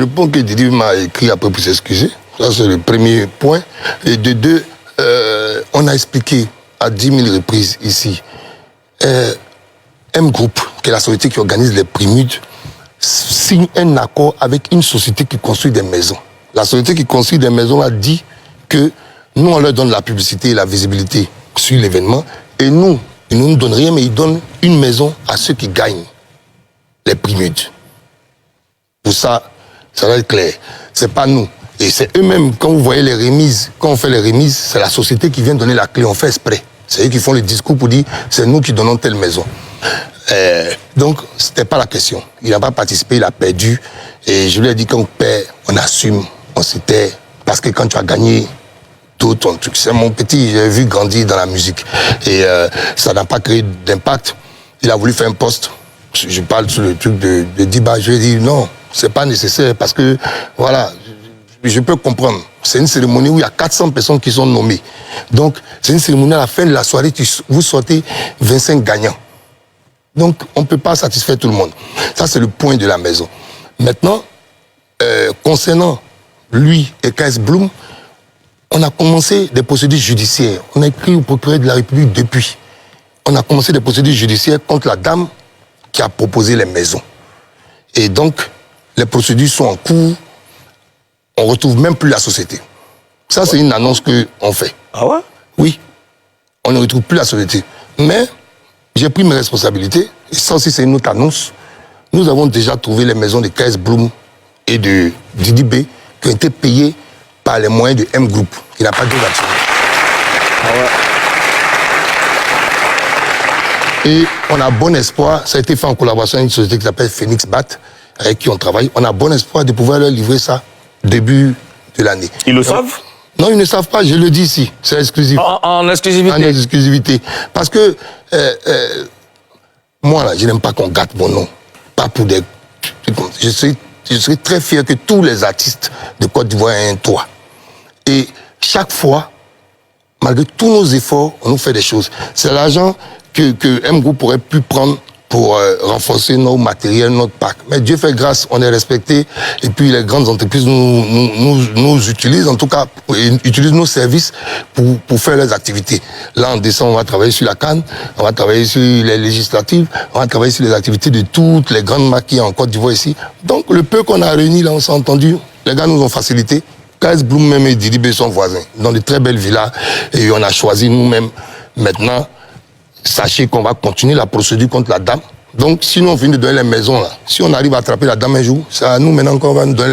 réponds que Didi m'a écrit après pour s'excuser. Ça, c'est le premier point. Et de deux, on a expliqué à 10 000 reprises ici. M Group, qui est la société qui organise les Primudes, signe un accord avec une société qui construit des maisons. La société qui construit des maisons a dit que nous, on leur donne la publicité et la visibilité sur l'événement. Et nous, ils ne nous donnent rien, mais ils donnent une maison à ceux qui gagnent les Primudes. Pour ça, ça va être clair. C'est pas nous. Et c'est eux-mêmes, quand vous voyez les remises, quand on fait les remises, c'est la société qui vient donner la clé. On fait exprès. C'est eux qui font le discours pour dire c'est nous qui donnons telle maison. Donc, c'était pas la question. Il n'a pas participé, il a perdu. Et je lui ai dit qu'on perd, on assume, on s'était. Parce que quand tu as gagné tout ton truc, c'est mon petit, j'ai vu grandir dans la musique. Et ça n'a pas créé d'impact. Il a voulu faire un poste. Je parle sur le truc de Diba. Je lui ai dit non, c'est pas nécessaire parce que, voilà, je peux comprendre. C'est une cérémonie où il y a 400 personnes qui sont nommées. Donc, c'est une cérémonie à la fin de la soirée, vous sortez 25 gagnants. Donc, on ne peut pas satisfaire tout le monde. Ça, c'est le point de la maison. Maintenant, concernant lui et KS Bloom, on a commencé des procédures judiciaires. On a écrit au procureur de la République depuis. On a commencé des procédures judiciaires contre la dame qui a proposé les maisons. Et donc, les procédures sont en cours. On ne retrouve même plus la société. Ça, c'est une annonce qu'on fait. Ah ouais? Oui. On ne retrouve plus la société. Mais j'ai pris mes responsabilités. Et ça aussi, c'est une autre annonce. Nous avons déjà trouvé les maisons de KS Bloom et de Didi B qui ont été payées par les moyens de M Group, qui n'a pas de d'actionnaire. Ah ouais. Et on a bon espoir, ça a été fait en collaboration avec une société qui s'appelle Phoenix Bat, avec qui on travaille. On a bon espoir de pouvoir leur livrer ça début de l'année. Ils le savent? Non, ils ne savent pas, je le dis ici. C'est exclusif. En exclusivité? En exclusivité. Parce que moi, là, je n'aime pas qu'on gâte mon nom. Pas pour des... Je serais très fier que tous les artistes de Côte d'Ivoire aient un toit. Et chaque fois, malgré tous nos efforts, on nous fait des choses. C'est l'argent que M Group aurait pu prendre pour renforcer nos matériels, notre parc. Mais Dieu fait grâce, on est respecté. Et puis les grandes entreprises nous utilisent, en tout cas, utilisent nos services pour faire leurs activités. Là, en décembre, on va travailler sur la CAN, on va travailler sur les législatives, on va travailler sur les activités de toutes les grandes marques qui en Côte d'Ivoire ici. Donc, le peu qu'on a réuni, là, on s'est entendu. Les gars nous ont facilité. KS Bloom même et Didi B sont voisins, dans de très belles villas. Et on a choisi nous-mêmes. Maintenant, sachez qu'on va continuer la procédure contre la dame. Donc, si nous on finit de donner les maisons, là, si on arrive à attraper la dame un jour, c'est à nous maintenant qu'on va nous donner